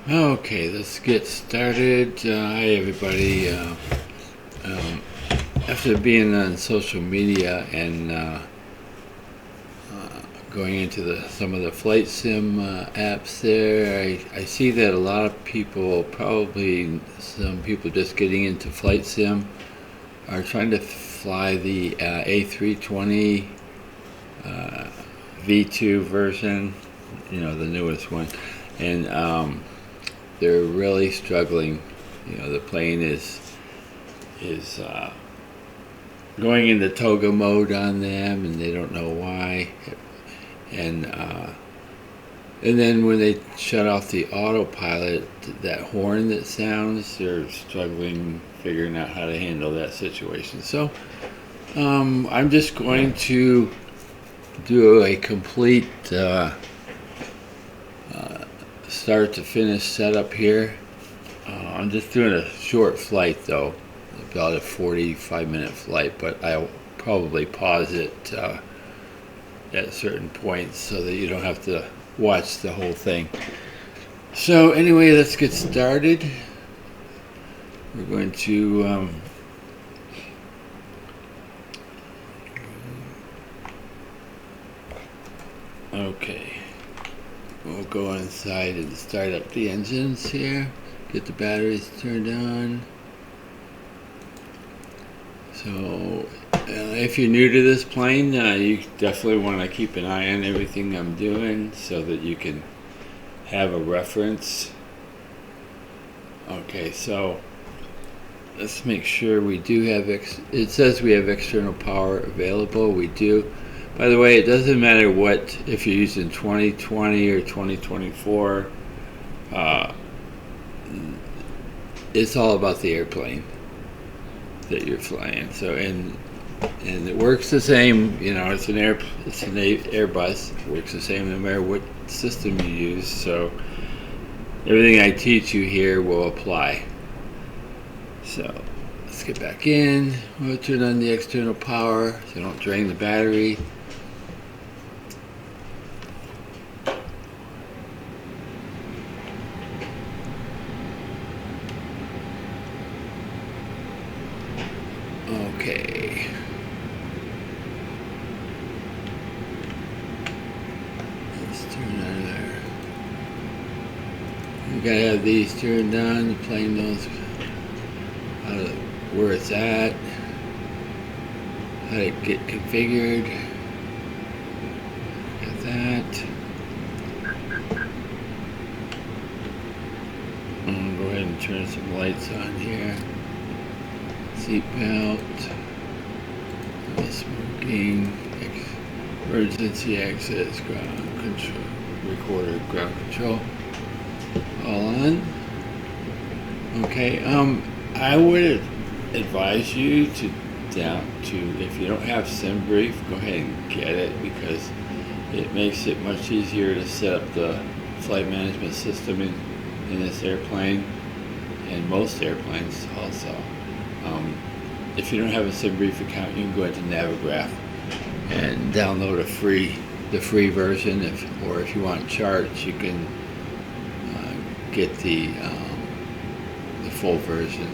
Okay, let's get started. Hi, everybody. After being on social media and going into some of the flight sim apps there, I see that a lot of people, probably some people just getting into flight sim, are trying to fly the A320 V2 version, the newest one, and they're really struggling. The plane is going into TOGA mode on them, and they don't know why. And then when they shut off the autopilot, that horn that sounds, they're struggling figuring out how to handle that situation. So I'm just going to do a complete start to finish setup here. I'm just doing a short flight though, about a 45-minute flight, but I'll probably pause it at certain points so that you don't have to watch the whole thing. So anyway, let's get started. We're going to okay, we'll go inside and start up the engines here, get the batteries turned on. So if you're new to this plane, you definitely want to keep an eye on everything I'm doing so that you can have a reference. Okay, so let's make sure we do have, it says we have external power available. We do. By the way, it doesn't matter what, if you're using 2020 or 2024, it's all about the airplane that you're flying. So and it works the same. It's an Airbus. It works the same no matter what system you use. So everything I teach you here will apply. So let's get back in. We'll turn on the external power so don't drain the battery. Okay. Let's turn on there. You gotta have these turned on. The plane knows where it's at, how to get configured. Got that. I'm gonna go ahead and turn some lights on here. Seat belt, smoking, emergency access, ground control, recorder, ground control, all on. Okay, I would advise you to if you don't have SimBrief, go ahead and get it, because it makes it much easier to set up the flight management system in this airplane and most airplanes also. If you don't have a SimBrief account, you can go into Navigraph and download the free version. Or if you want charts, you can get the full version.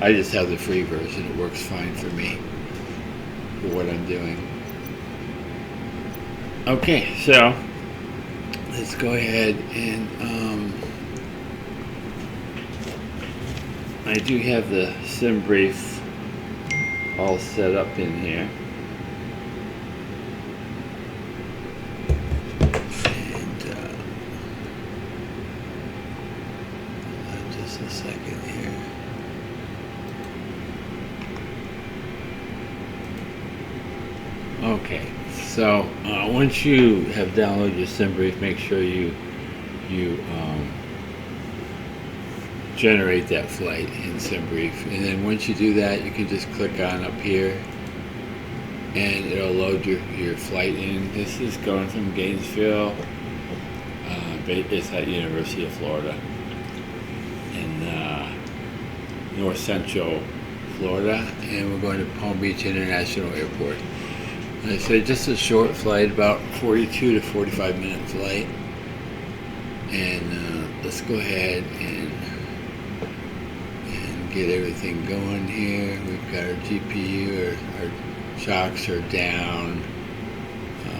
I just have the free version. It works fine for me for what I'm doing. Okay, so let's go ahead and I do have the SimBrief all set up in here. And just a second here. Okay, so once you have downloaded your SimBrief, make sure you generate that flight in SimBrief, and then once you do that, you can just click on up here and it'll load your flight in. This is going from Gainesville. It's at University of Florida in north central Florida, and we're going to Palm Beach International Airport. Like I said, just a short flight, about 42 to 45 minute flight, and let's go ahead and get everything going here. We've got our GPU, our shocks are down.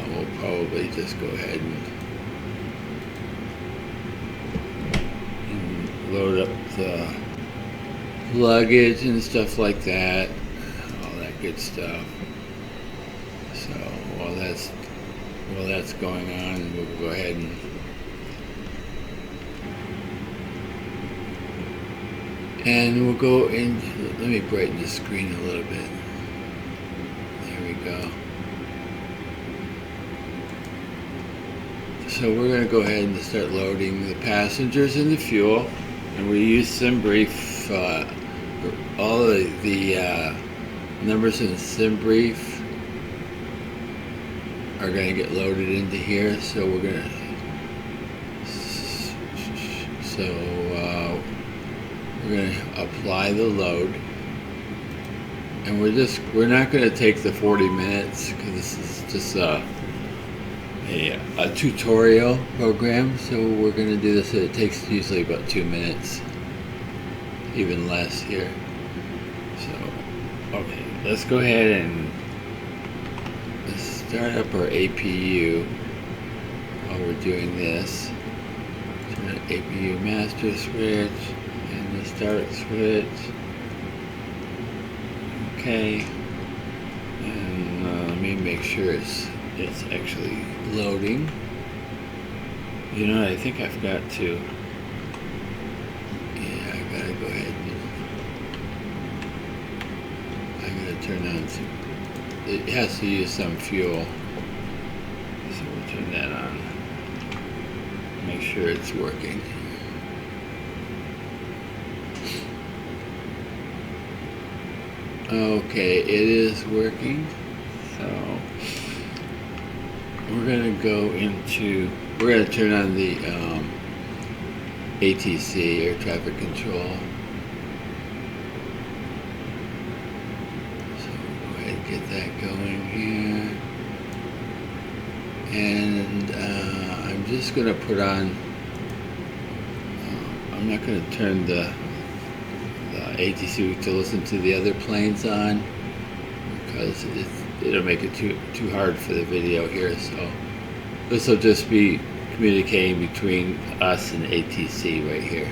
We'll probably just go ahead and load up the luggage and stuff like that, all that good stuff. So while that's going on, we'll go ahead and we'll go in. Let me brighten the screen a little bit. There we go. So we're going to go ahead and start loading the passengers and the fuel, and we use SimBrief. All of the numbers in SimBrief are going to get loaded into here. So we're going to apply the load, and we're not going to take the 40 minutes because this is just a tutorial program. So we're going to do this. It takes usually about 2 minutes, even less here. So okay, let's go ahead and let's start up our APU while we're doing this. Turn on APU master switch and the start switch. Okay, and let me make sure it's actually loading. You know, I think I forgot to. Yeah, I gotta go ahead and I gotta turn on some. It has to use some fuel, so we'll turn that on. Make sure it's working. Okay, it is working. So we're going to turn on the ATC, air traffic control. So we'll go ahead and get that going here. And I'm just going to put on, I'm not going to turn the ATC to listen to the other planes on, because it'll make it too hard for the video here. So this will just be communicating between us and ATC right here.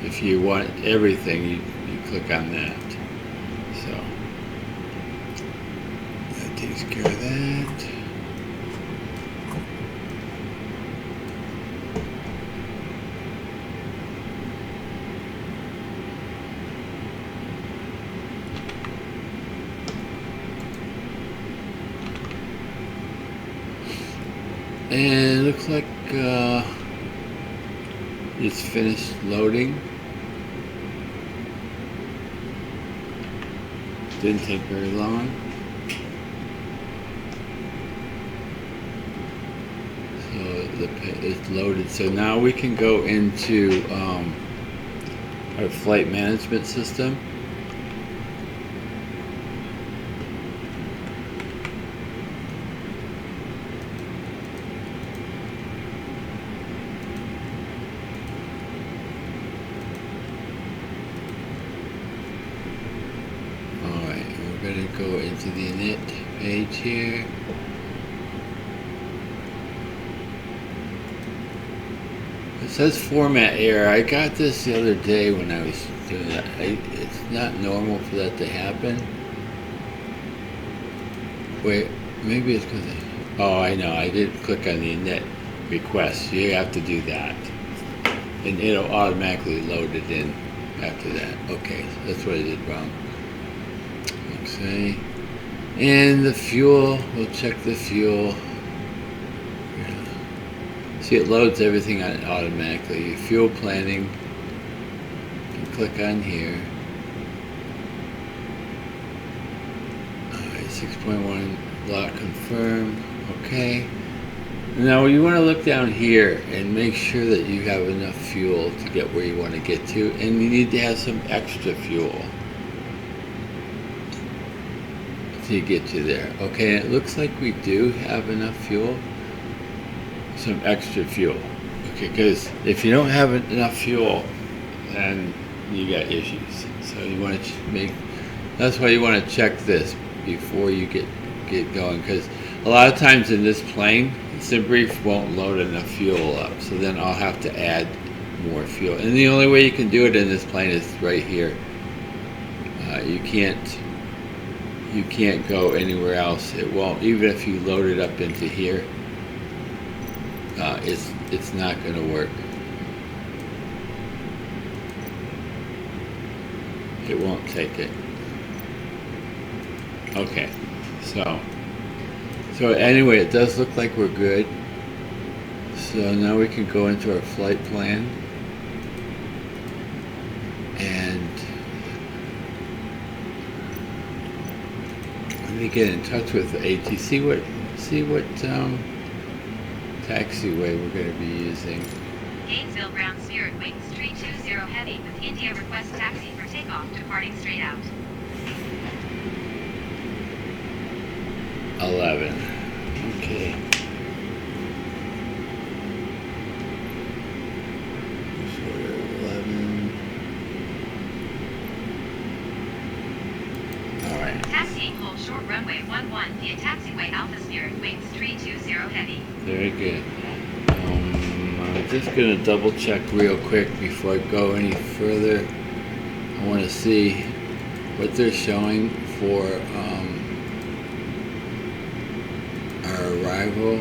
If you want everything, you click on that. So that takes care of that. And it looks like it's finished loading. Didn't take very long. So it's loaded. So now we can go into our flight management system. We're going to go into the init page here. It says format error. I got this the other day when I was doing that. It's not normal for that to happen. Wait, maybe it's because oh, I know, I didn't click on the init request. You have to do that, and it'll automatically load it in after that. Okay, so that's what I did wrong. Okay, and the fuel, we'll check the fuel. Yeah. See, it loads everything on it automatically. Fuel planning, you can click on here. Alright, 6.1 block confirm. Okay, now you want to look down here and make sure that you have enough fuel to get where you want to get to, and you need to have some extra fuel to get you there. Okay, it looks like we do have enough fuel. some extra fuel. Okay, because if you don't have enough fuel, then you got issues. So you want to that's why you want to check this before you get going, because a lot of times in this plane, SimBrief won't load enough fuel up, so then I'll have to add more fuel. And the only way you can do it in this plane is right here. You can't go anywhere else. It won't, even if you load it up into here, it's not going to work. It won't take it. Okay, so anyway, it does look like we're good. So now we can go into our flight plan and let me get in touch with the AT. See what taxiway we're going to be using. Gainesville ground Spirit Wings 320 Heavy with India request taxi for takeoff departing straight out. 11. Okay. So we're 11. Alright. Taxiing hold short runway 11 via taxiway Alpha Spirit Wings 320 Heavy. Very good. I'm just going to double check real quick before I go any further. I want to see what they're showing for our arrival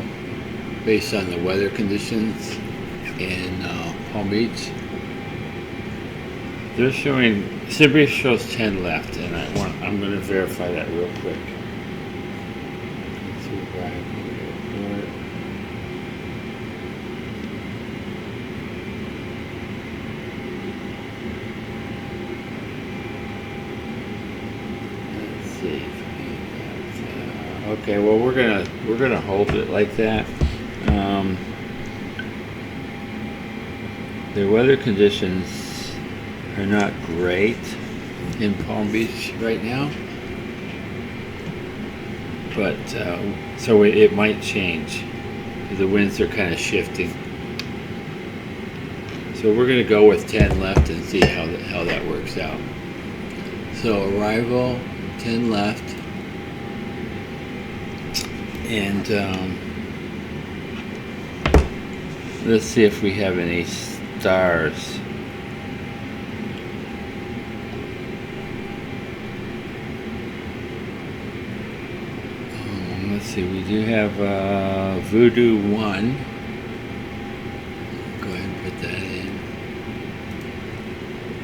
based on the weather conditions in Palm Beach. They're showing, SimBrief shows 10 left, and I'm going to verify that real quick. Let's see, arrival airport. Let's see. Okay, well we're gonna hold it like that. The weather conditions are not great in Palm Beach right now, but so it might change. The winds are kind of shifting, so we're gonna go with 10 left and see how that works out. So arrival 10 left. And let's see if we have any stars. Let's see, we do have Voodoo 1. Go ahead and put that in.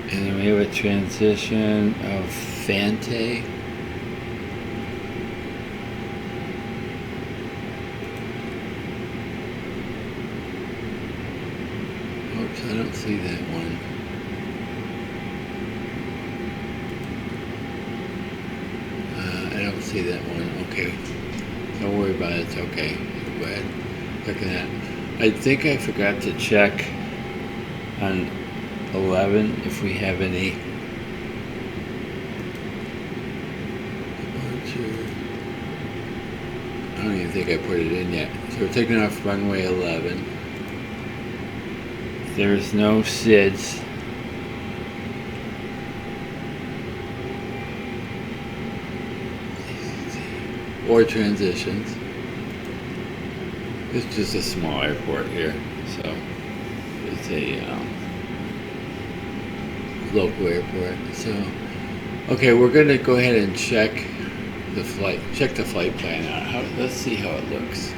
And then we have a transition of Fante. I don't see that one. I don't see that one. Okay. Don't worry about it. It's okay. Go ahead. Look at that. I think I forgot to check on 11 if we have any. I don't even think I put it in yet. So we're taking off runway 11. There's no SIDS. Or transitions. It's just a small airport here, so it's a local airport. So, okay, we're gonna go ahead and check the flight plan out. Let's see how it looks.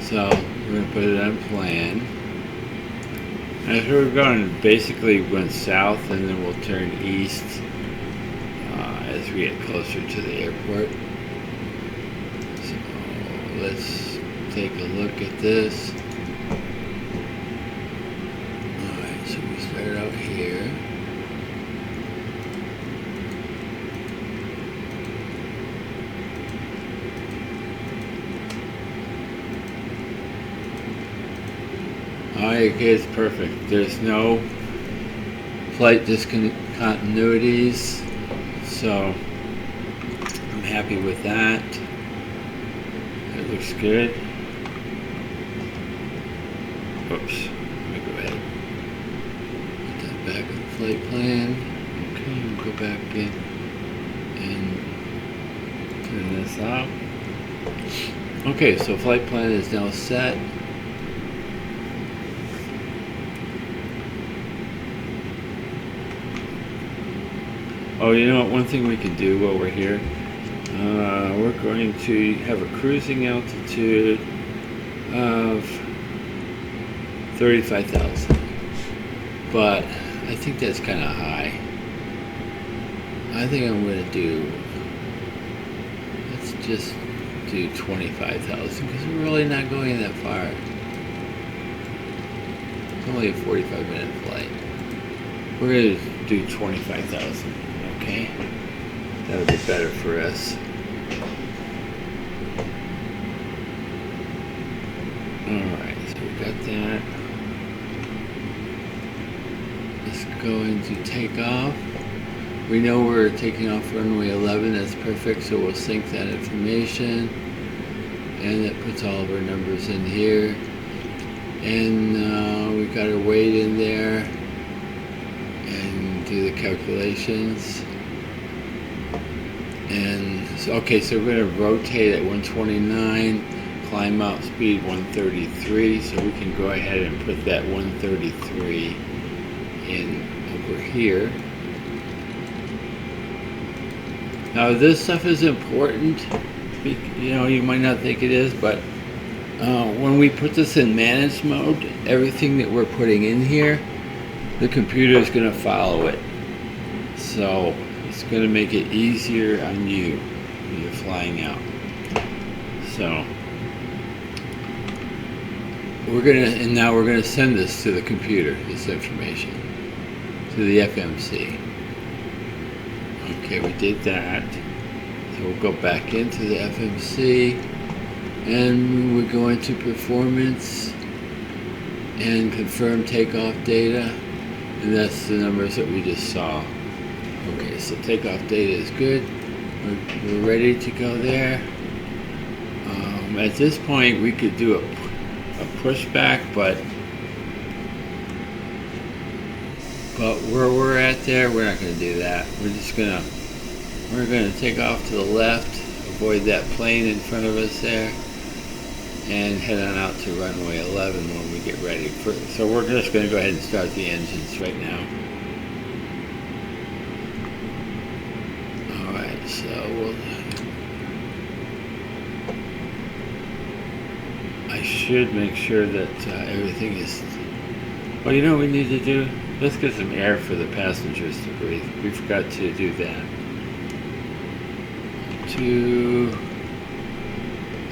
So we're going to put it on plan. As we're going, basically went south, and then we'll turn east as we get closer to the airport. So let's take a look at this. Alright, so we start out here. Okay, it's perfect. There's no flight discontinuities, so I'm happy with that. It looks good. Oops, let me go ahead. Put that back in the flight plan. Okay, we'll go back in and turn this off. Okay, so flight plan is now set. Oh, you know what? One thing we can do while we're here, we're going to have a cruising altitude of 35,000, but I think that's kind of high. I think I'm going to do, let's just do 25,000 because we're really not going that far. It's only a 45-minute flight. We're going to do 25,000, okay? That'll be better for us. Alright, so we got that. Let's go into takeoff. We know we're taking off runway 11, that's perfect, so we'll sync that information. And that puts all of our numbers in here. And we've got our weight in there. And do the calculations. And so, okay, so we're going to rotate at 129, climb out speed 133, so we can go ahead and put that 133 in over here. Now this stuff is important, you know, you might not think it is, but when we put this in managed mode, everything that we're putting in here, the computer is going to follow it. So it's going to make it easier on you when you're flying out. So now we're gonna send this to the computer, this information, to the FMC. Okay, we did that. So we'll go back into the FMC and we go into performance and confirm takeoff data, and that's the numbers that we just saw. Okay, so takeoff data is good. We're ready to go there. At this point, we could do a pushback, but where we're at there, we're not going to do that. We're going to take off to the left, avoid that plane in front of us there, and head on out to runway 11 when we get ready. So we're just going to go ahead and start the engines right now. Alright, so I should make sure that everything is... Well, you know what we need to do? Let's get some air for the passengers to breathe. We forgot to do that.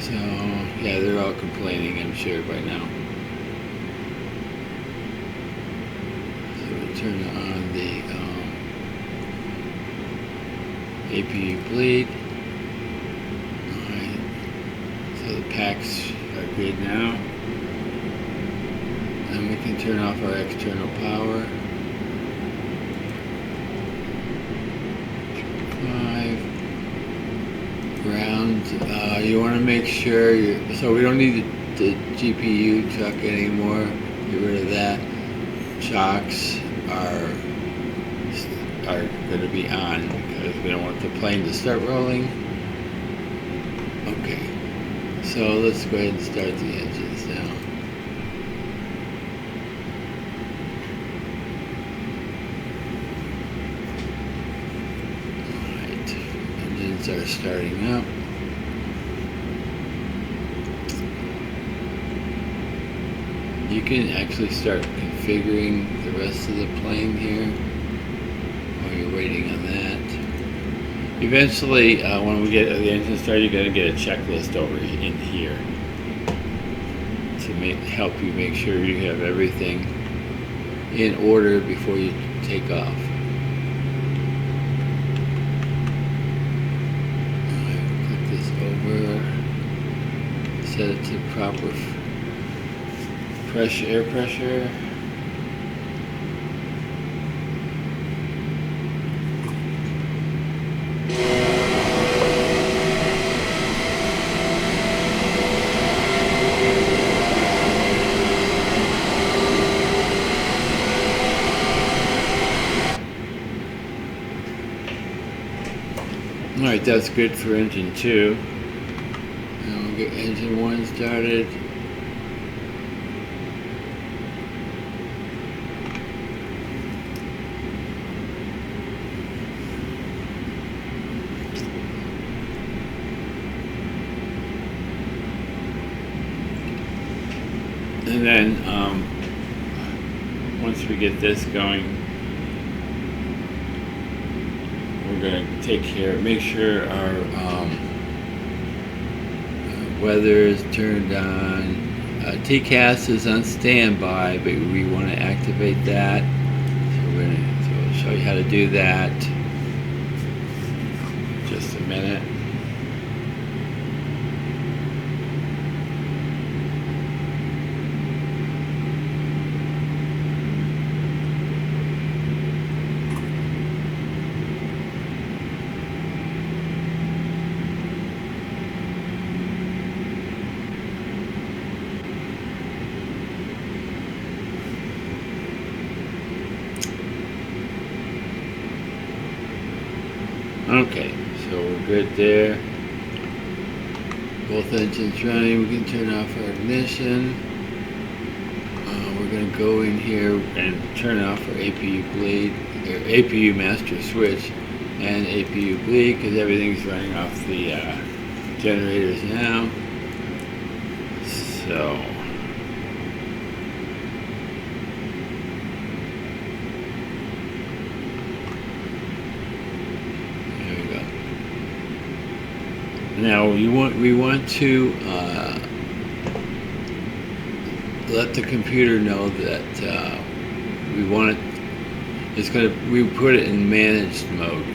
So, yeah, they're all complaining, I'm sure, by now. So we'll turn on the APU bleed. Alright, so the packs are good now. And we can turn off our external power. 5. Ground. You want to make sure so we don't need the GPU chuck anymore. Get rid of that. Chocks are going to be on because we don't want the plane to start rolling. Okay, so let's go ahead and start the engines now. Alright, engines are starting up. You can actually start configuring the rest of the plane here while you're waiting on that. Eventually, when we get the engine started, you're going to get a checklist over in here to help you make sure you have everything in order before you take off. Click this over, set it to proper air pressure. Alright, that's good for engine 2. Now we'll get engine 1 started. And then once we get this going, we're going to take care, make sure our weather is turned on. TCAS is on standby, but we want to activate that. So we'll show you how to do that in just a minute. Okay, so we're good there. Both engines running. We can turn off our ignition. We're going to go in here and turn off our APU bleed, or APU master switch, and APU bleed, because everything's running off the generators now. So now we want to let the computer know that we want it. We put it in managed mode,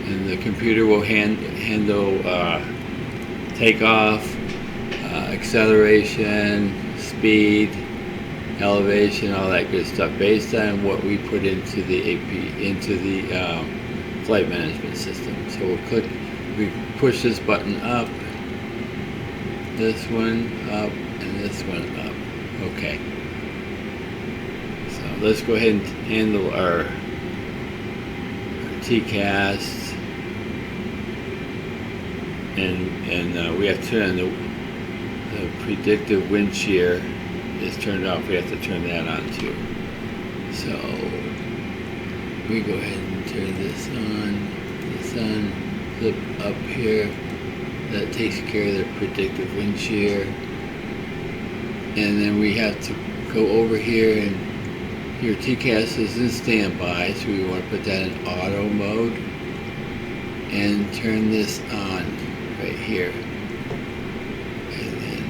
and the computer will handle takeoff, acceleration, speed, elevation, all that good stuff, based on what we put into the flight management system. So we'll click. We push this button up, this one up, and this one up. Okay. So let's go ahead and handle our TCAS, and we have to turn on the predictive wind shear is turned off. We have to turn that on too. So we go ahead and turn this on. Flip up here, that takes care of the predictive wind shear, and then we have to go over here, and your TCAS is in standby, so we want to put that in auto mode and turn this on right here, and then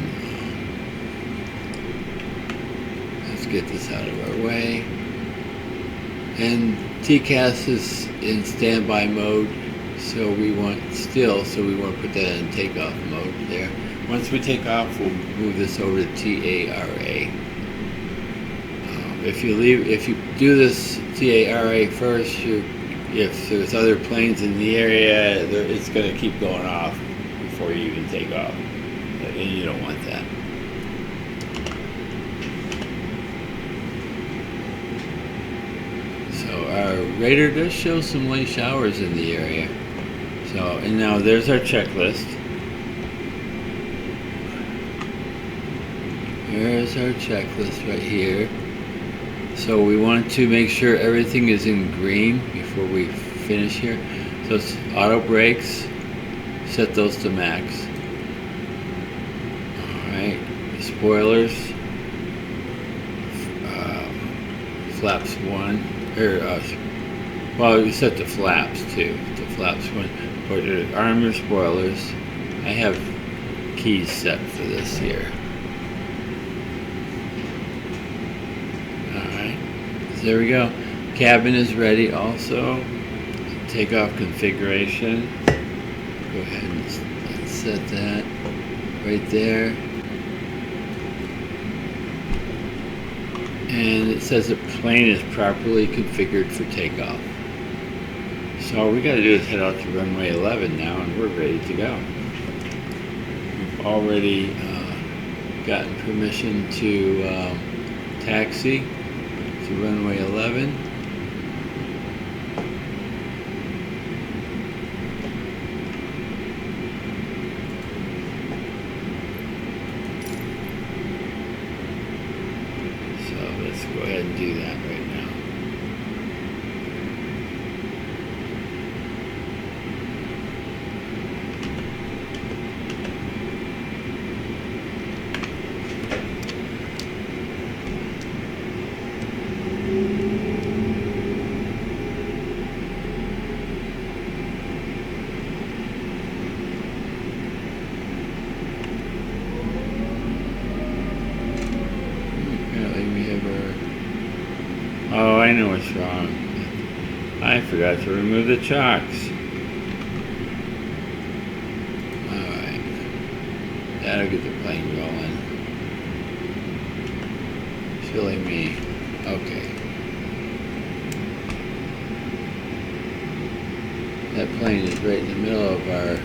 let's get this out of our way. And TCAS is in standby mode. So we want to put that in takeoff mode there. Once we take off, we'll move this over to TARA. If you do this TARA first, if there's other planes in the area, it's going to keep going off before you even take off, and you don't want that. So our radar does show some light showers in the area. So, and now there's our checklist. There's our checklist right here. So we want to make sure everything is in green before we finish here. So it's auto brakes, set those to max. Alright, spoilers, flaps 1, well, we set the flaps too, the flaps 1. For the armor spoilers, I have keys set for this here. Alright, so there we go. Cabin is ready also. Takeoff configuration. Go ahead and set that right there. And it says the plane is properly configured for takeoff. So all we got to do is head out to runway 11 now, and we're ready to go. We've already gotten permission to taxi to runway 11. So let's go ahead and do that right now. Oh, I know what's wrong. I forgot to remove the chocks. Alright. That'll get the plane rolling. Silly me. Okay. That plane is right in the middle of our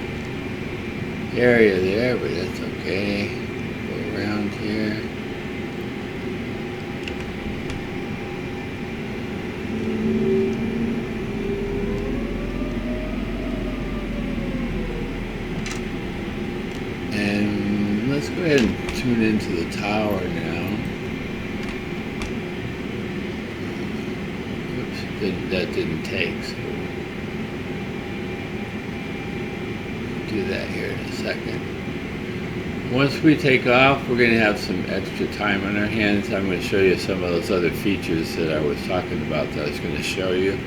area there, but that's okay. Go around here. And let's go ahead and tune into the tower now. Oops, that didn't take, so we'll do that here in a second. Once we take off, we're going to have some extra time on our hands. I'm going to show you some of those other features that I was talking about that I was going to show you.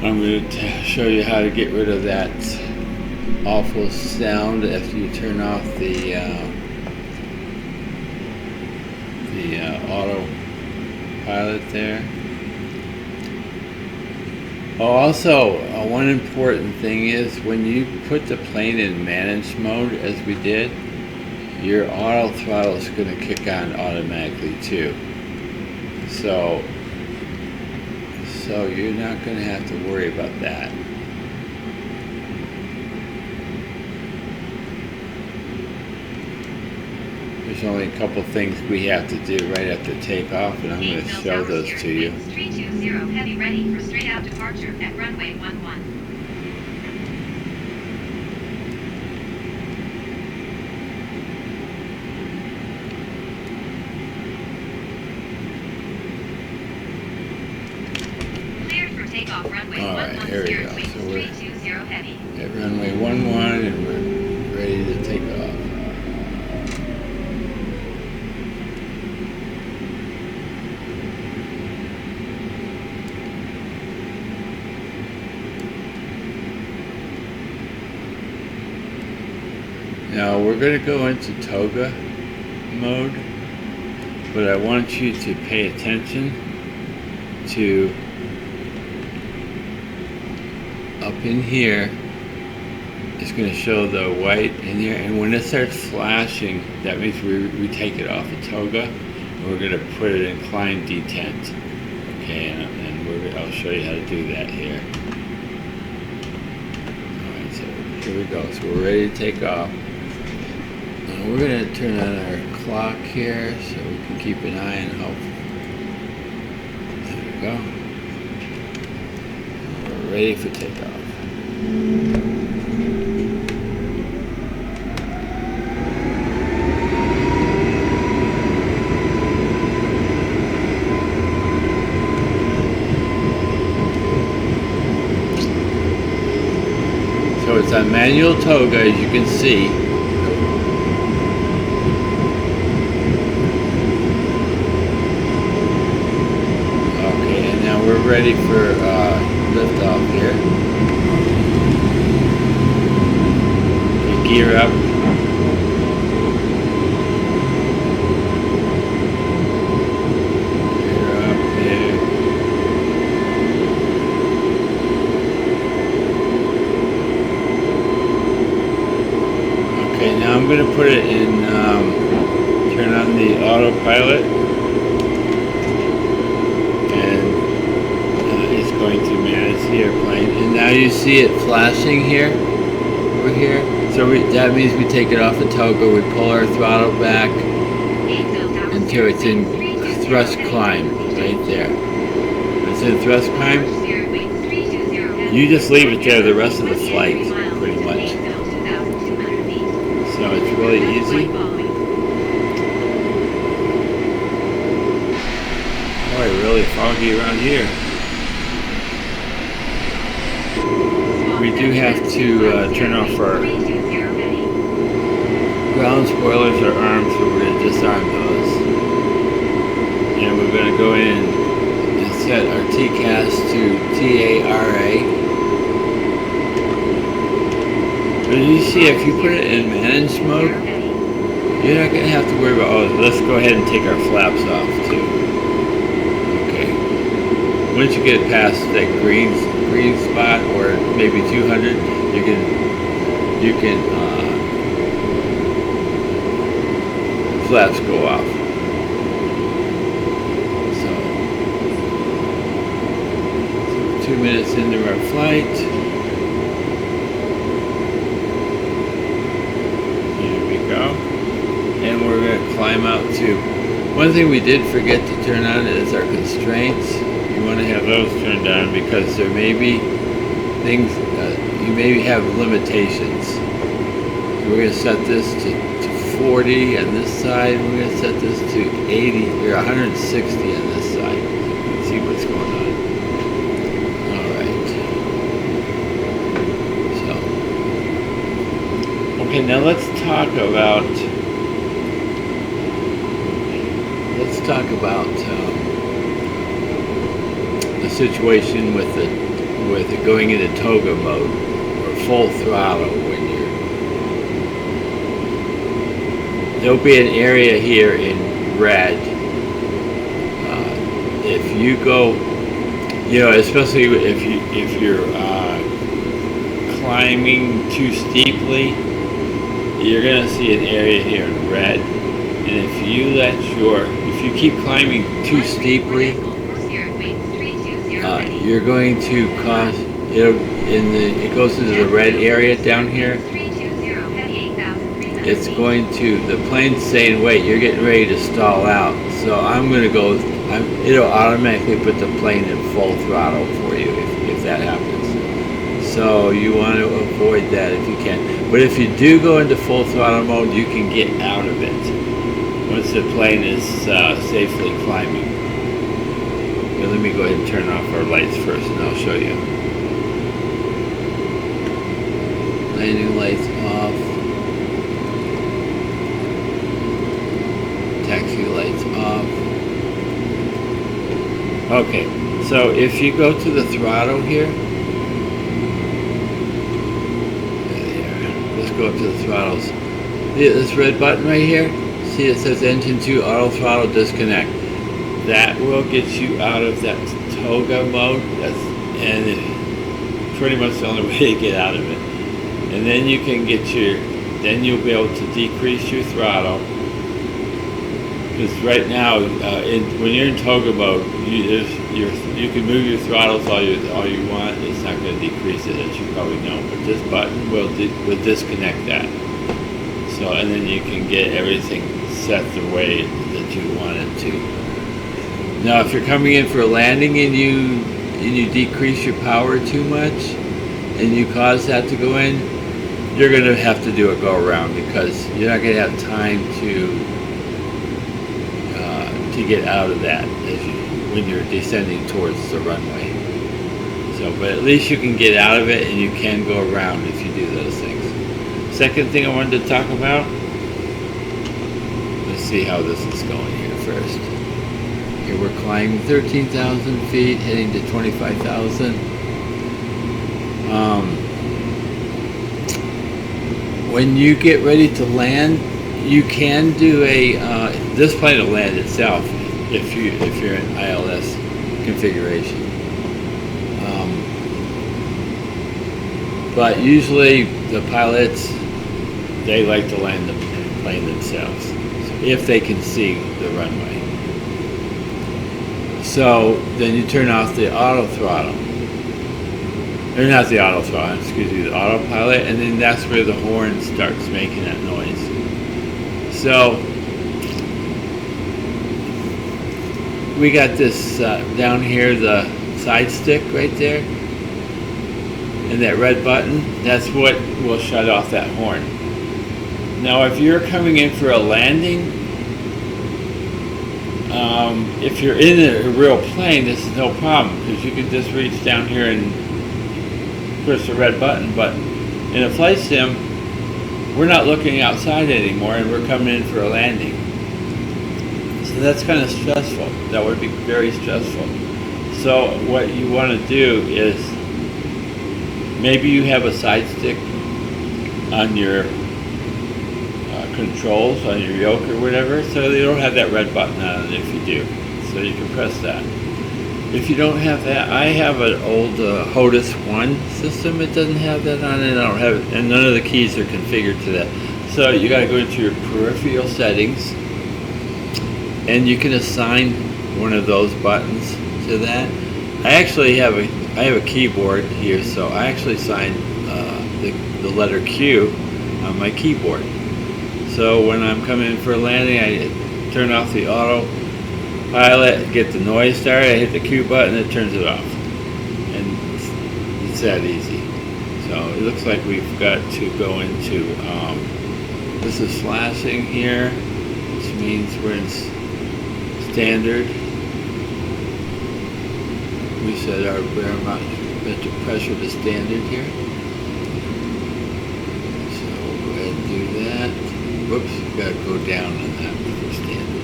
I'm going to show you how to get rid of that awful sound after you turn off the autopilot there. Oh, also, one important thing is when you put the plane in managed mode, as we did, your auto throttle is going to kick on automatically too. So you're not going to have to worry about that. There's only a couple things we have to do right after takeoff, and I'm going to show those to you. 320 heavy ready for straight out departure at runway 11. Alright, here we go. So we're at runway 11 and we're ready to take off. Now we're going to go into TOGA mode, but I want you to pay attention to up in here. It's going to show the white in here, and when it starts flashing, that means we take it off of TOGA, and we're going to put it in climb detent. Okay, and I'll show you how to do that here. Alright, so here we go. So we're ready to take off. And we're going to turn on our clock here so we can keep an eye on how. There we go. We're ready for takeoff. So it's on manual TOGA, as you can see. Okay, and now we're ready for liftoff here. We gear up. going to put it in, turn on the autopilot, and it's going to manage the airplane. And now you see it flashing here, over here. So that means we take it off the TOGA, we pull our throttle back until it's in thrust climb, right there. It's in thrust climb. You just leave it there the rest of the flight, pretty much. So it's really easy. Boy, really foggy around here. We do have to turn off our ground spoilers are armed, so we're going to disarm those. And we're going to go in and set our TCAS to TARA. But you see, if you put it in managed mode, you're not going to have to worry about, oh, let's go ahead and take our flaps off too. Okay. Once you get past that green spot, or maybe 200, you can flaps go off. So 2 minutes into our flight. Here we go. And we're going to climb out to, one thing we did forget to turn on is our constraints. You want to have those turned on because there may be things, you may have limitations. So we're going to set this to 40 on this side. We're going to set this to 80 or 160 on this side. Let's see what's going on. Alright. So, okay, now let's talk about the situation with it going into TOGA mode or full throttle when there'll be an area here in red. If you go, especially if you're climbing too steeply, you're gonna see an area here in red. And if you keep climbing too steeply, you're going to cause it goes into the red area down here. It's going to, the plane's saying, wait, you're getting ready to stall out. So I'm going to go, it'll automatically put the plane in full throttle for you if that happens. So you want to avoid that if you can. But if you do go into full throttle mode, you can get out of it once the plane is safely climbing. Now, let me go ahead and turn off our lights first and I'll show you. Landing lights off. Taxi lights off. Okay, so if you go to the throttle here, let's go up to the throttles. See this red button right here? See it says engine 2 auto throttle disconnect. That will get you out of that TOGA mode. And it's pretty much the only way to get out of it. And then you can then you'll be able to decrease your throttle. Because right now, when you're in TOGA mode, you can move your throttles all you want. It's not going to decrease it, as you probably know. But this button will disconnect that. So, and then you can get everything set the way that you want it to. Now, if you're coming in for a landing and you decrease your power too much, and you cause that to go in, you're going to have to do a go around because you're not going to have time to get out of that when you're descending towards the runway. So, but at least you can get out of it and you can go around if you do those things. Second thing I wanted to talk about, let's see how this is going here first. Here we're climbing 13,000 feet, heading to 25,000. When you get ready to land, you can do this plane will land itself if you're in ILS configuration. But usually the pilots, they like to land plane themselves, if they can see the runway. So then you turn off the auto throttle. Or not the auto throttle, excuse me, the autopilot, and then that's where the horn starts making that noise. So we got this down here, the side stick right there, and that red button, that's what will shut off that horn. Now if you're coming in for a landing, if you're in a real plane, this is no problem, because you can just reach down here and push the red button. But in a flight sim, we're not looking outside anymore, and we're coming in for a landing. So that's kind of stressful. That would be very stressful. So what you want to do is, maybe you have a side stick on your controls, on your yoke or whatever, so you don't have that red button on it if you do. So you can press that. If you don't have that, I have an old HOTUS 1 system. It doesn't have that on it. I don't have it, and none of the keys are configured to that. So you got to go into your peripheral settings, and you can assign one of those buttons to that. I actually have a keyboard here, so I actually signed the letter Q on my keyboard. So when I'm coming in for a landing, I turn off the autopilot, get the noise started, I hit the Q button, it turns it off. And it's that easy. So it looks like we've got to go into, this is flashing here, which means we're in standard. We set our barometric pressure to standard here. So we'll go ahead and do that. Whoops, we've got to go down on that for standard.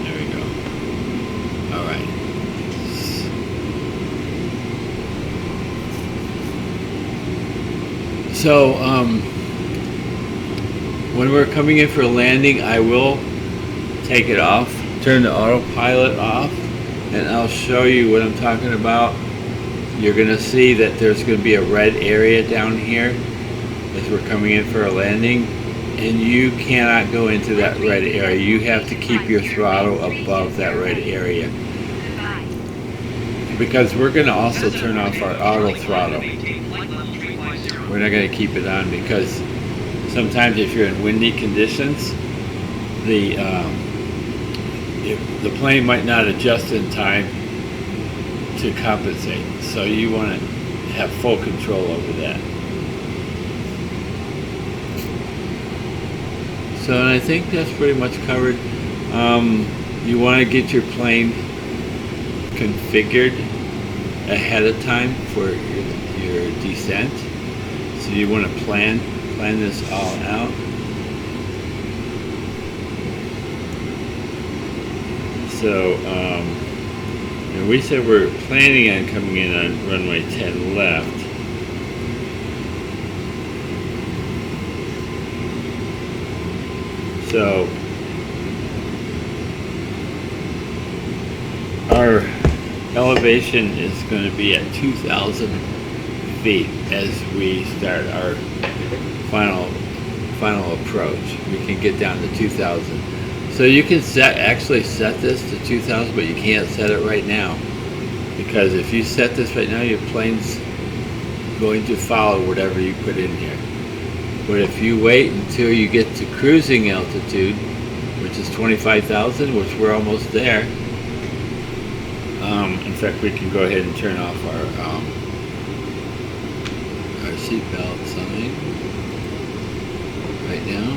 There we go. All right. So, when we're coming in for a landing, I will take it off, turn the autopilot off, and I'll show you what I'm talking about. You're going to see that there's going to be a red area down here as we're coming in for a landing, and you cannot go into that red area. You have to keep your throttle above that red area, because we're going to also turn off our auto throttle. We're not going to keep it on, because sometimes if you're in windy conditions, the plane might not adjust in time to compensate. So you want to have full control over that. So and I think that's pretty much covered. You want to get your plane configured ahead of time for your descent. So you want to plan this all out. So and we said we're planning on coming in on runway 10 left. So our elevation is going to be at 2,000 feet as we start our final approach. We can get down to 2,000. So you can actually set this to 2,000, but you can't set it right now, because if you set this right now, your plane's going to follow whatever you put in here. But if you wait until you get to cruising altitude, which is 25,000, which we're almost there. In fact, we can go ahead and turn off our seatbelt sign right now.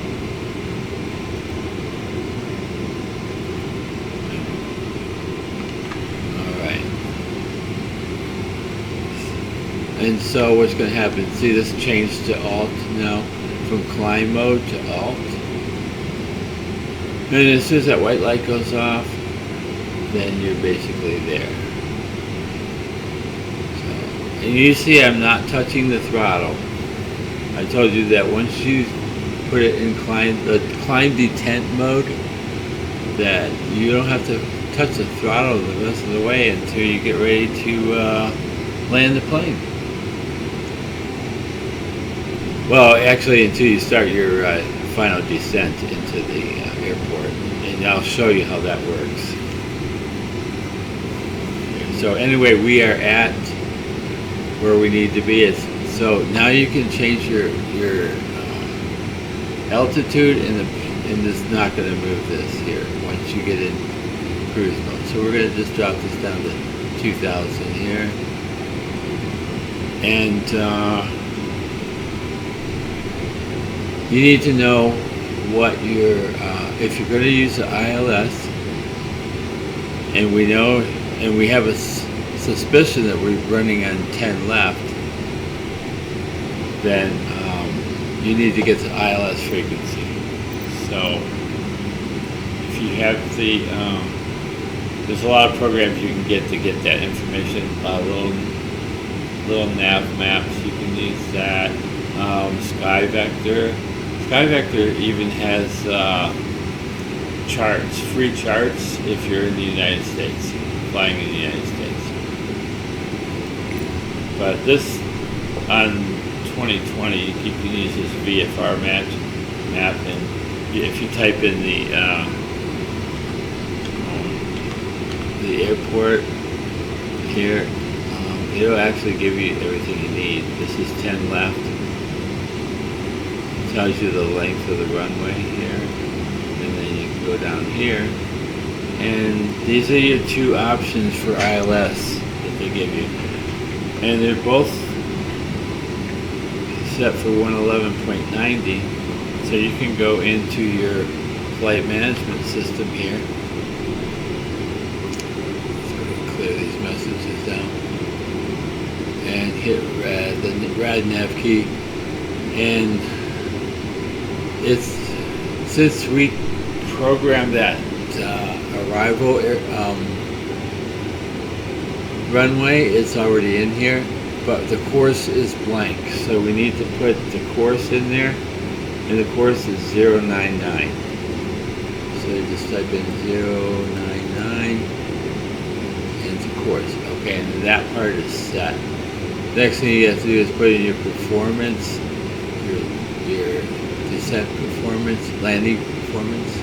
And so what's going to happen, see this changed to alt now, from climb mode to alt. And as soon as that white light goes off, then you're basically there. So, and you see I'm not touching the throttle. I told you that once you put it in climb detent mode, that you don't have to touch the throttle the rest of the way until you get ready to land the plane. Well, actually, until you start your final descent into the airport, and I'll show you how that works. So anyway, we are at where we need to be. So now you can change your altitude, and it's not going to move this here once you get in cruise mode. So we're going to just drop this down to 2,000 here, and you need to know what your if you're going to use the ILS, and we know, and we have a suspicion that we're running on 10 left, then you need to get the ILS frequency. So if you have the there's a lot of programs you can get to get that information. Little nav maps, you can use that. SkyVector even has charts, free charts if you're in the United States, flying in the United States. But this, on 2020, you can use this VFR map, and if you type in the airport here, it'll actually give you everything you need. This is 10 left. It tells you the length of the runway here, and then you can go down here. And these are your two options for ILS that they give you. And they're both set for 111.90. So you can go into your flight management system here. Clear these messages down and hit the rad nav key, and it's, since we programmed that arrival runway, it's already in here, but the course is blank, so we need to put the course in there, and the course is 099. So you just type in 099 into course. Okay, and that part is set. Next thing you have to do is put in your performance, your descent performance, landing performance,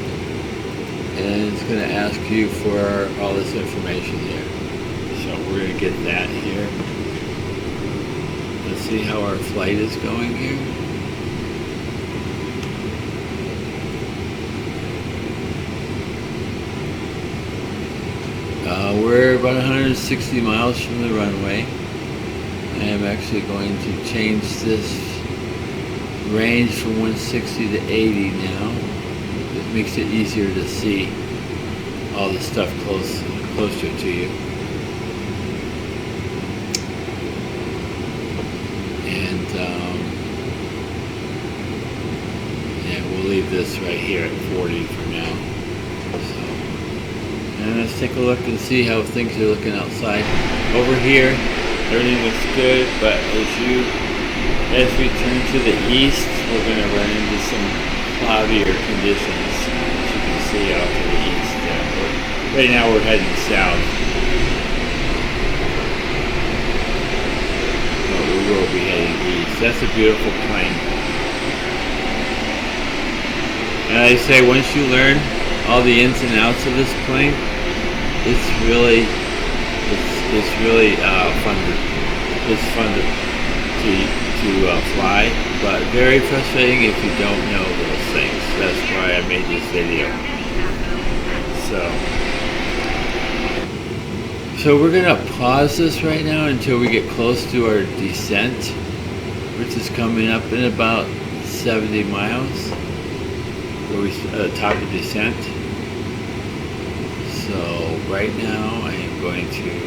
and it's going to ask you for all this information here. So we're going to get that here. Let's see how our flight is going here. We're about 160 miles from the runway. I am actually going to change this range from 160 to 80 now. It makes it easier to see all the stuff closer to you. And yeah, we'll leave this right here at 40 for now. So, and let's take a look and see how things are looking outside. Over here, everything looks good, but as we turn to the east, we're going to run into some cloudier conditions, as you can see out to the east there. Right now we're heading south, but we will be heading east. That's a beautiful plane. And I say, once you learn all the ins and outs of this plane, it's really fun to fly, but very frustrating if you don't know those things. That's why I made this video. So we're gonna pause this right now until we get close to our descent, which is coming up in about 70 miles, where we top of descent. So right now I am going to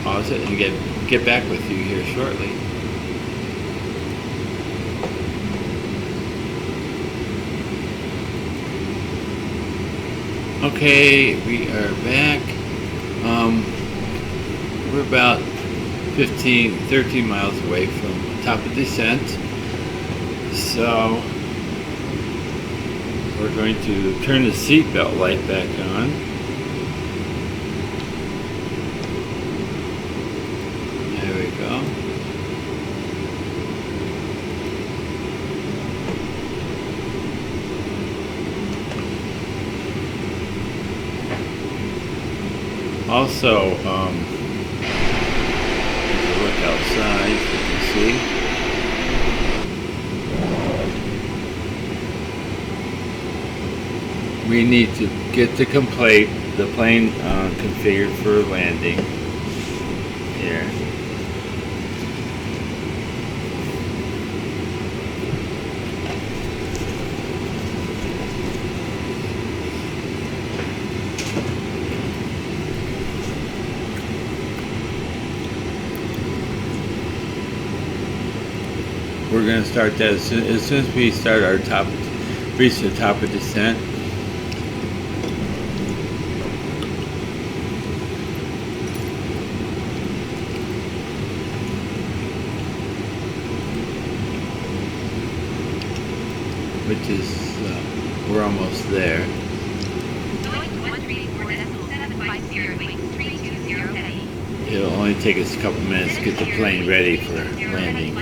pause it and get back with you here shortly. Okay, we are back. We're about 13 miles away from top of descent. So we're going to turn the seatbelt light back on. There we go. Also, look outside, you can see. We need to get the plane configured for landing here. We're going to start that as soon as we start reach the top of descent. Which is, we're almost there. It'll only take us a couple minutes to get the plane ready for landing.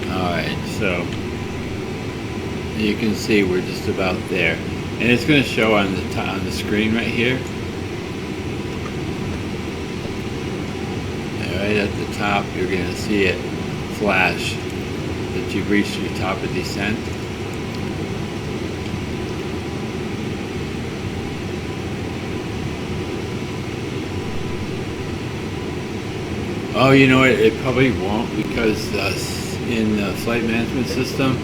Alright, so you can see we're just about there. And it's going to show on the screen right here. And right at the top, you're going to see it flash that you've reached your top of descent. Oh, you know what? It probably won't, because in the flight management system,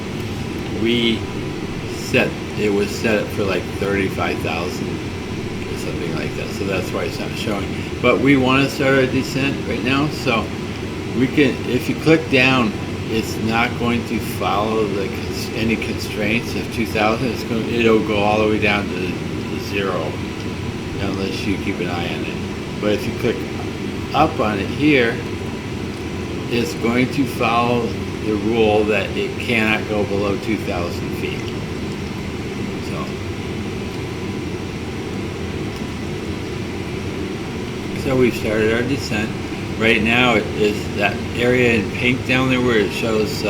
it was set for like 35,000 or something like that. So that's why it's not showing. But we want to start our descent right now, so we can. If you click down, it's not going to follow any constraints of 2,000. It'll go all the way down to 0 unless you keep an eye on it. But if you click up on it here, it's going to follow the rule that it cannot go below 2,000 feet. So we've started our descent. Right now it is that area in pink down there where it shows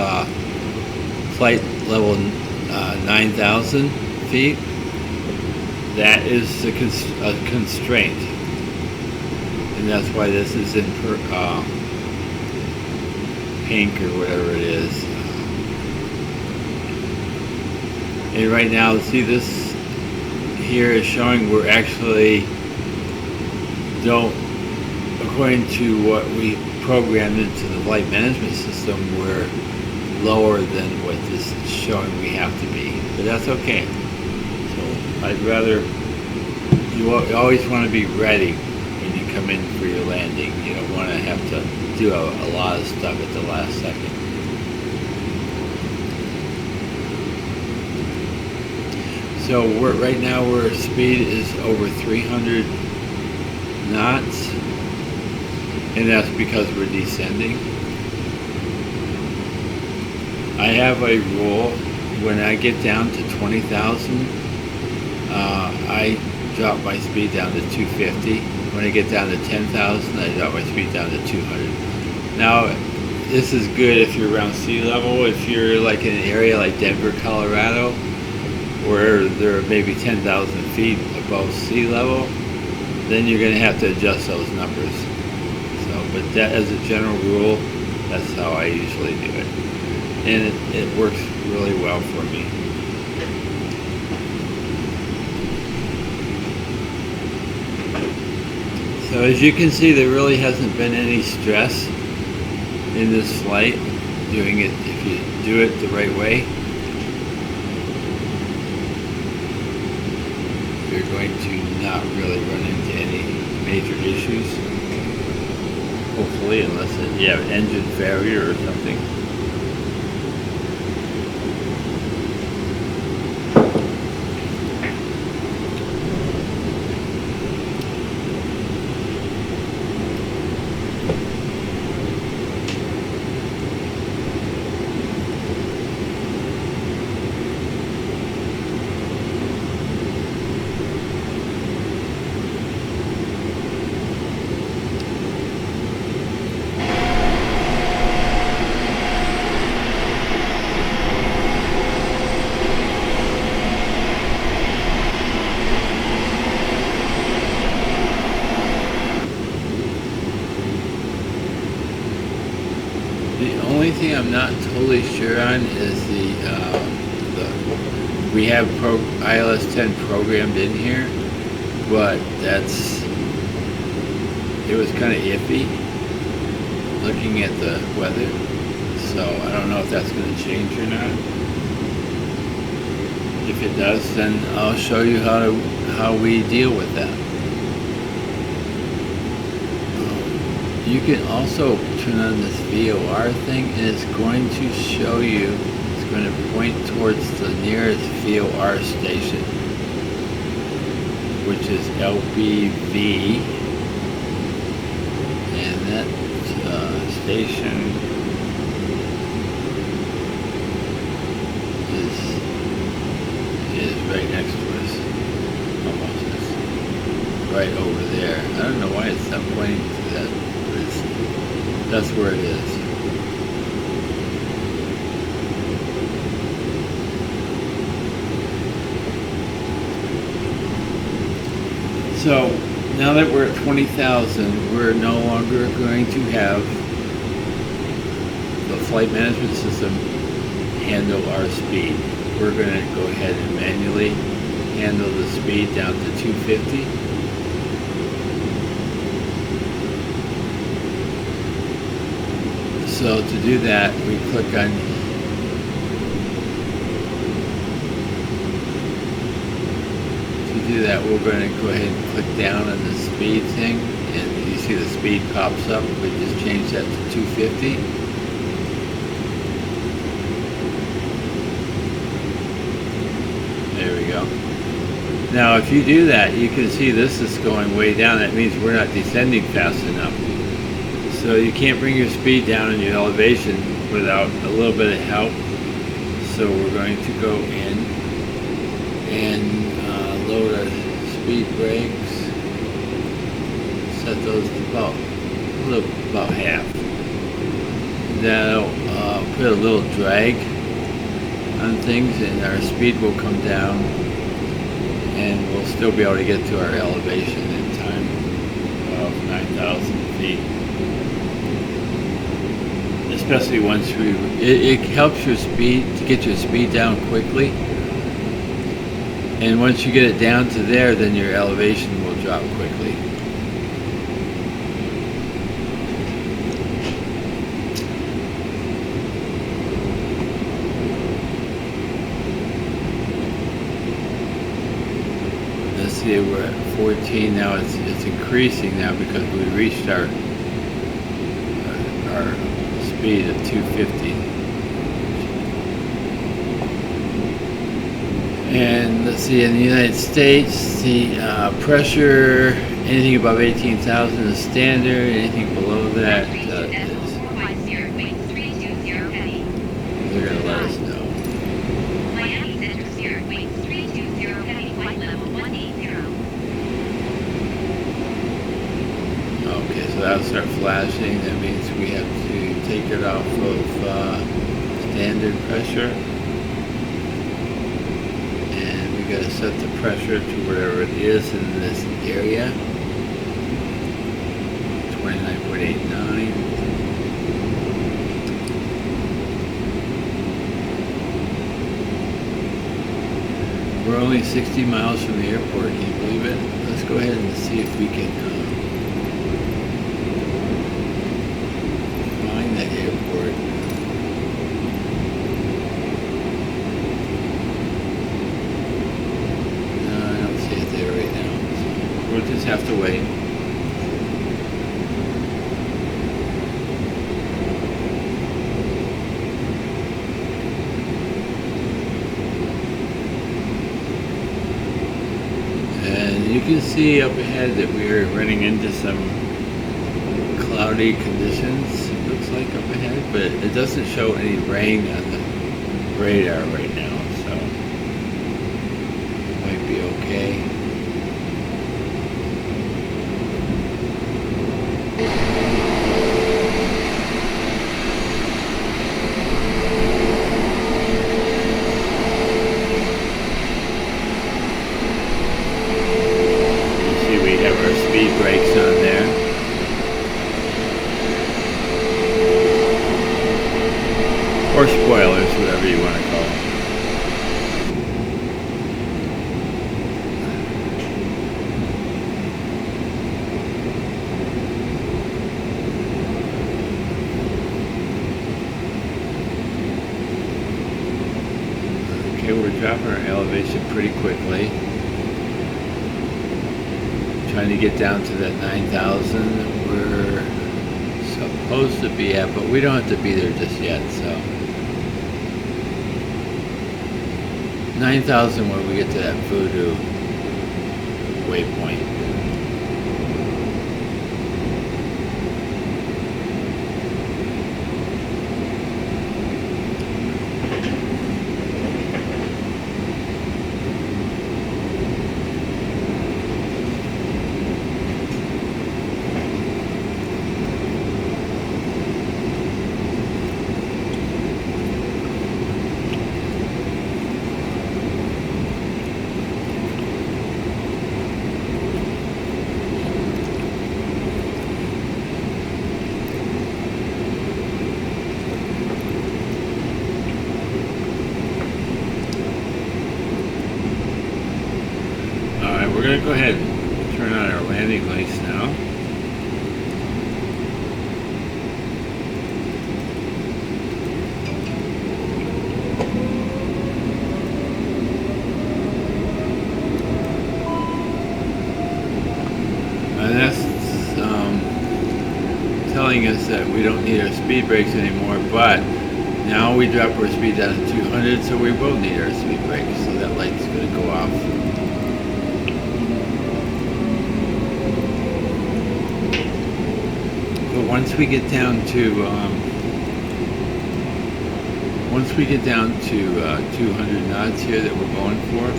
flight level 9,000 feet. That is a constraint. And that's why this is in pink or whatever it is. And right now, see, this here is showing we're actually according to what we programmed into the flight management system, we're lower than what this is showing we have to be. But that's okay. So I'd rather, you always want to be ready when you come in for your landing. You don't want to have to do a lot of stuff at the last second. So right now our speed is over 300 knots, and that's because we're descending. I have a rule: when I get down to 20,000, I drop my speed down to 250. When I get down to 10,000, I drop my speed down to 200. Now, this is good if you're around sea level. If you're like in an area like Denver, Colorado, where there are maybe 10,000 feet above sea level, then you're going to have to adjust those numbers. So, but that, as a general rule, that's how I usually do it, and it works really well for me. So as you can see, there really hasn't been any stress in this flight doing it if you do it the right way. You're going to not really run into any major issues, hopefully, unless you have engine failure or something. only thing I'm not totally sure on is we have iOS 10 programmed in here, but it was kind of iffy looking at the weather, so I don't know if that's going to change or not. If it does, then I'll show you how we deal with that. You can also turn on this VOR thing, and it's going to show you, it's going to point towards the nearest VOR station, which is LBV, and that station is right next to us, almost. It's right over there. I don't know why it's not pointing to that. That's where it is. So now that we're at 20,000, we're no longer going to have the flight management system handle our speed. We're going to go ahead and manually handle the speed down to 250. So to do that, we click on we're going to go ahead and click down on the speed thing, and you see the speed pops up. We just change that to 250. There we go. Now if you do that, you can see this is going way down. That means we're not descending fast enough. So you can't bring your speed down in your elevation without a little bit of help. So we're going to go in and load our speed brakes. Set those to about half. That'll put a little drag on things, and our speed will come down, and we'll still be able to get to our elevation in time of 9,000 feet. Especially once it helps your speed to get your speed down quickly, and once you get it down to there, then your elevation will drop quickly. Let's see, we're at 14 now. It's increasing now because we reached our speed of 250. And let's see, in the United States, the pressure, anything above 18,000 is standard, anything below that is. They're going to let us know. Miami Center Sierra Wings 320 heavy flight level 180. Okay, so that'll start flashing. That means we have to take it off of standard pressure. Got to set the pressure to wherever it is in this area. 29.89. We're only 60 miles from the airport. Can you believe it? Let's go ahead and see if we can find that airport. We'll just have to wait. And you can see up ahead that we are running into some cloudy conditions, it looks like up ahead, but it doesn't show any rain on the radar right now, so it might be okay. Brakes on there. dropping our elevation pretty quickly. Trying to get down to that 9,000 we're supposed to be at, but we don't have to be there just yet, so 9,000 when we get to that voodoo waypoint. We're going to go ahead and turn on our landing lights now. And that's telling us that we don't need our speed brakes anymore, but now we drop our speed down to 200, so we will need our speed brakes, so that light's going to go off. Once we get down to 200 knots here that we're going for,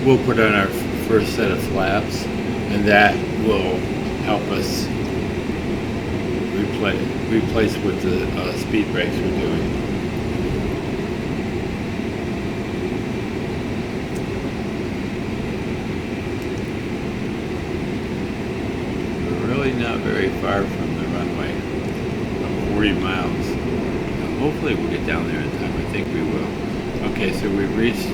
we'll put on our first set of flaps, and that will help us replace with the speed brakes we're doing. Not very far from the runway, about 40 miles. Hopefully we'll get down there in time. I think we will. Okay, so we've reached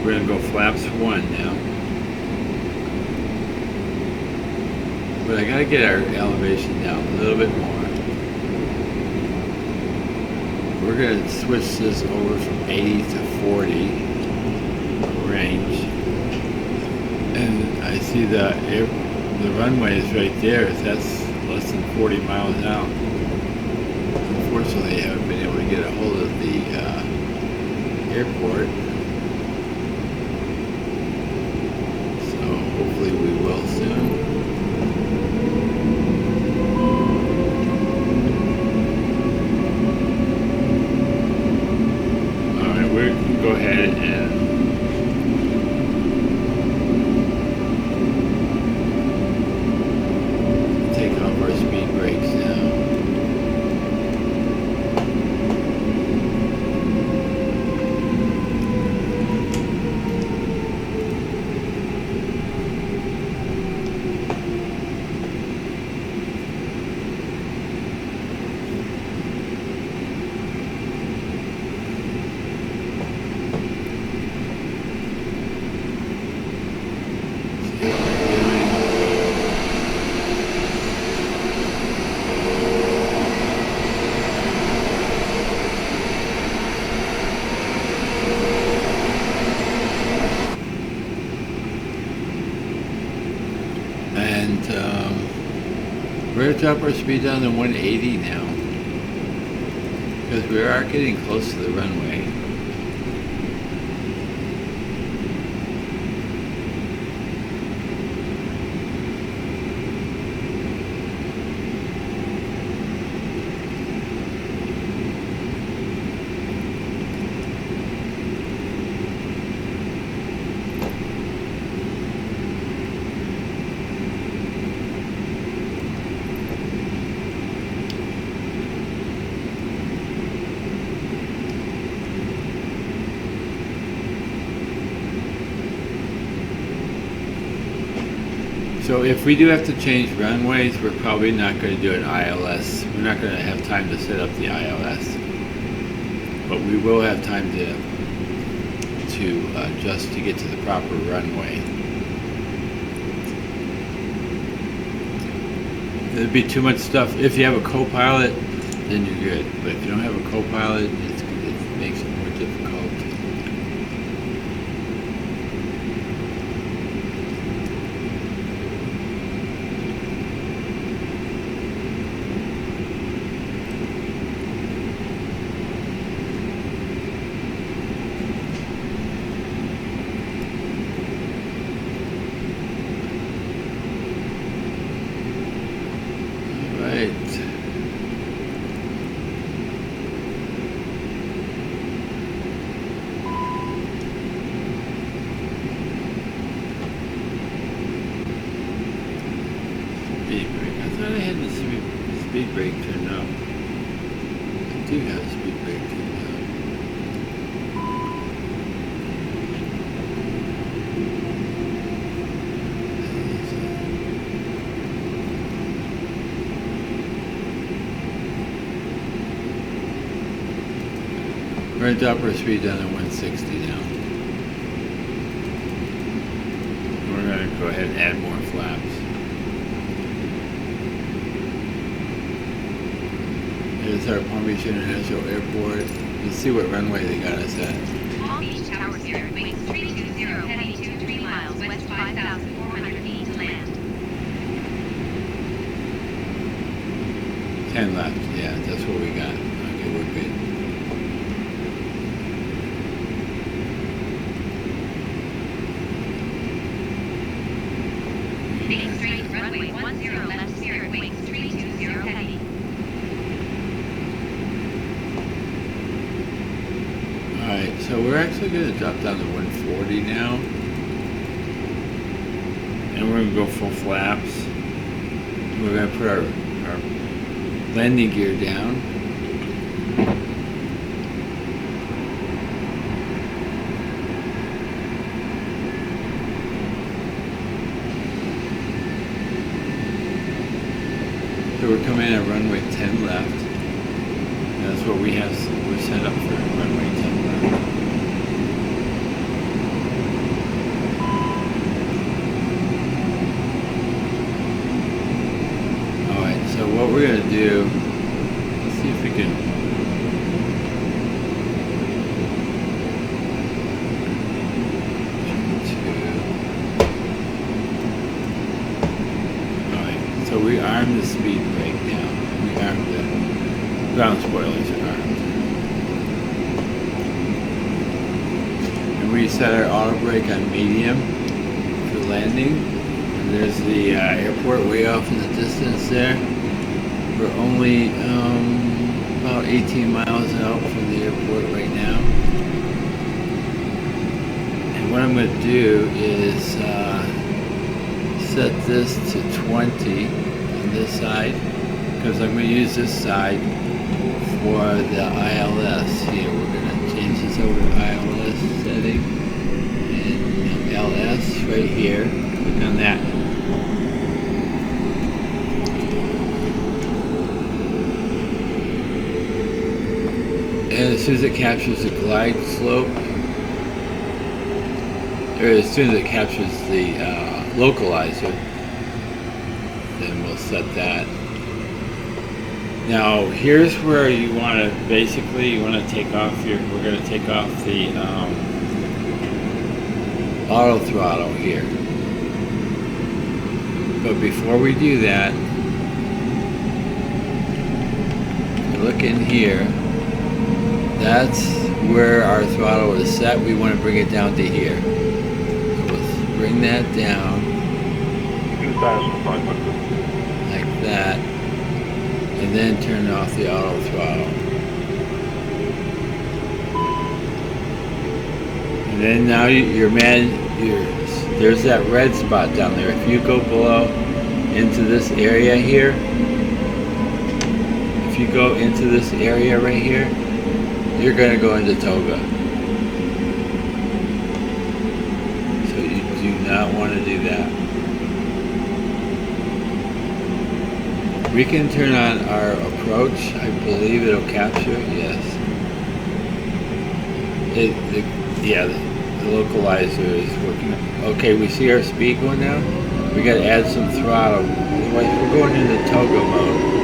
we're going to go flaps 1 now. But I got to get our elevation down a little bit more. We're going to switch this over from 80 to 40 range. And I see the runway is right there. That's less than 40 miles out. Unfortunately, I haven't been able to get a hold of the airport. So hopefully we will soon. Alright, we can go ahead and we're going to drop our speed down to 180 now, because we are getting close to the runway. So if we do have to change runways, we're probably not going to do an ILS. We're not going to have time to set up the ILS. But we will have time to adjust to get to the proper runway. There'd be too much stuff. If you have a co-pilot, then you're good. But if you don't have a co-pilot, it makes it more difficult. Speed brake turned up. I do have speed brake turned up. We're going to drop our speed down to 160 now. We're going to go ahead and add more flaps. Here's our Palm Beach International Airport. Let's see what runway they got us at. Palm Beach Tower 0, wings 320, heading 23 miles west, 5,400 feet to land. 10 left, yeah, that's what we got. Okay, we're good. Main straight, runway 10 left, Spirit wings 320, heading. Alright, so we're actually going to drop down to 140 now. And we're going to go full flaps. We're going to put our landing gear down. So we're coming in at runway 10 left. That's what we have. We're set up for runway 10 left. Alright, so what we're going to do, let's see if we can. Alright, so we arm the speed brake now. We arm the ground spoilers are armed. And we set our auto brake on medium for landing. And there's the airport way off in the distance there. We're only about 18 miles out from the airport right now. And what I'm going to do is set this to 20 on this side, because I'm going to use this side for the ILS here. We're going to change this over to ILS setting, and LS right here. Click on that. And as soon as it captures the glide slope, or as soon as it captures the localizer, then we'll set that. Now here's where you want to basically take off your. We're going to take off the auto throttle here. But before we do that, look in here. That's where our throttle is set. We want to bring it down to here. So let's bring that down. 2,500. Like that. And then turn off the auto throttle. And then now there's that red spot down there. If you go below into this area here, if you go into this area right here, you're going to go into TOGA. So you do not want to do that. We can turn on our approach. I believe it'll capture. Yes. The localizer is working. Okay, we see our speed going down. We got to add some throttle. Otherwise, we're going into TOGA mode.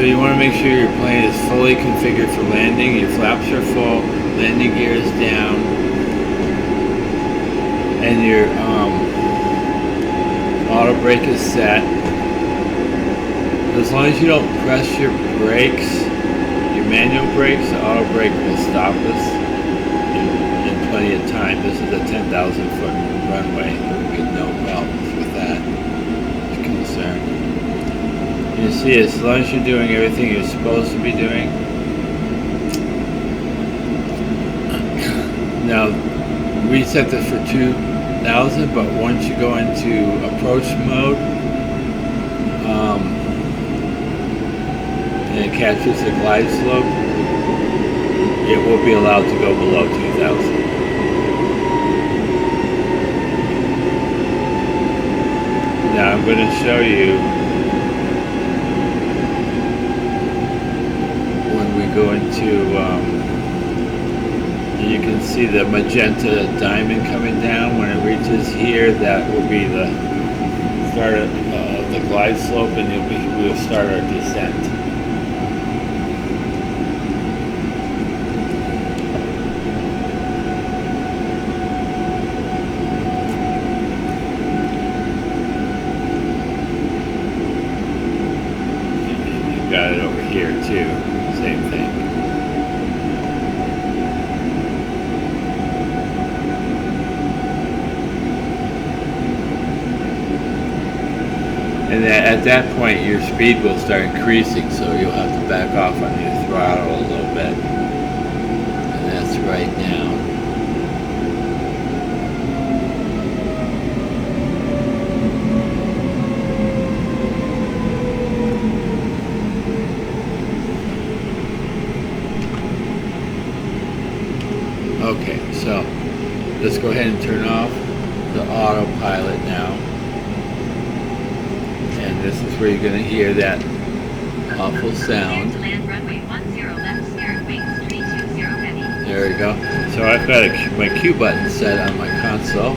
you want to make sure your plane is fully configured for landing. Your flaps are full, landing gear is down, and your auto brake is set. As long as you don't press your brakes, your manual brakes, the auto brake will stop us in plenty of time. This is a 10,000 foot runway. There will be no problems with that. It's concerned. You see, as long as you're doing everything you're supposed to be doing. Now, we set this for 2,000, but once you go into approach mode, and it catches the glide slope, it will be allowed to go below 2,000. Now I'm going to show you when we go into, you can see the magenta diamond coming down. When it reaches here, that will be the start of the glide slope, and we'll start our descent. Got it over here too, same thing. And at that point your speed will start increasing, so you'll have to back off on your throttle a little bit. And that's right now. Okay, so let's go ahead and turn off the autopilot now. And this is where you're going to hear that awful sound. There we go. So I've got my Q button set on my console,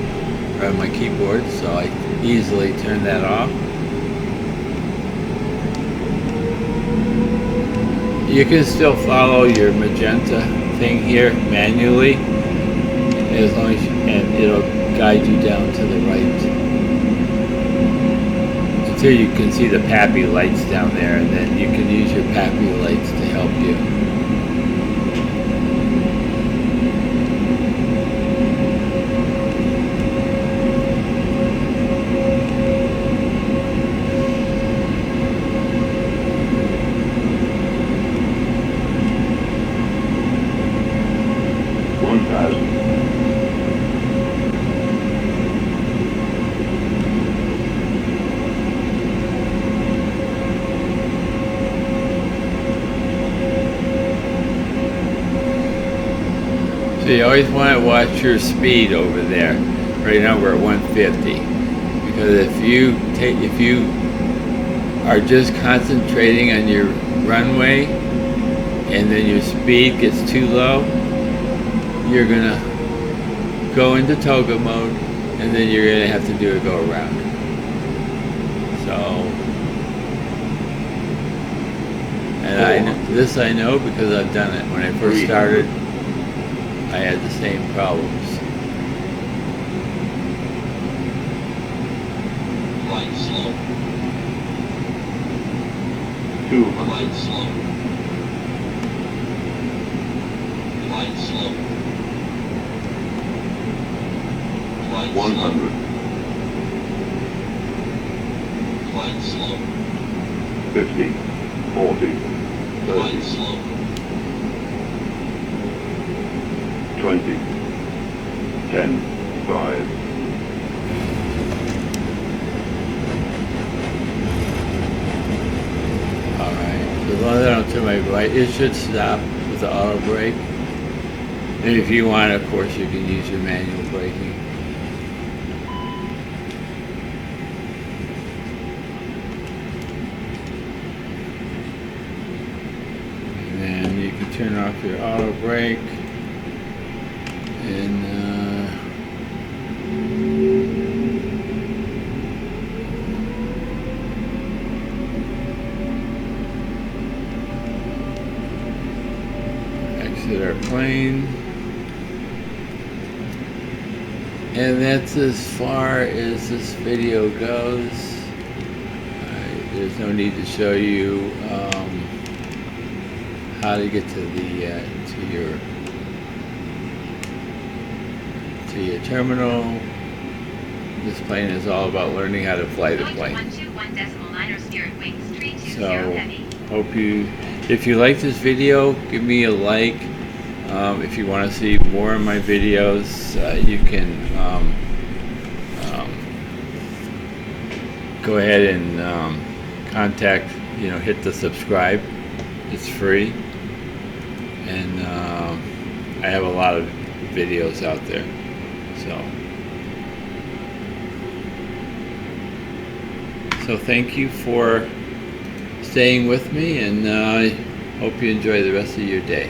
or on my keyboard, so I easily turn that off. You can still follow your magenta thing here manually, as long as and it'll guide you down to the right until you can see the PAPI lights down there, and then you can use your PAPI lights to help you. So you always want to watch your speed over there. Right now we're at 150, because if you are just concentrating on your runway and then your speed gets too low, you're gonna go into TOGA mode, and then you're gonna have to do a go around. So, and this I know because I've done it. When I first started, I had the same problems. Light slow. 200. Light slow. Light slow. Light 100. Light slow. 50. 40. Light 30. slow. 20. 10. 5. Alright, so as long as I don't turn my right, it should stop with the auto brake. And if you want, of course, you can use your manual braking. And then you can turn off your auto brake. And And that's as far as this video goes. There's no need to show you how to get to the to your terminal. This plane is all about learning how to fly the plane. 121.9 Spirit Wings 320 So heavy. if you like this video, give me a like. If you want to see more of my videos, you can go ahead and contact, hit the subscribe. It's free, and I have a lot of videos out there. So thank you for staying with me, and I hope you enjoy the rest of your day.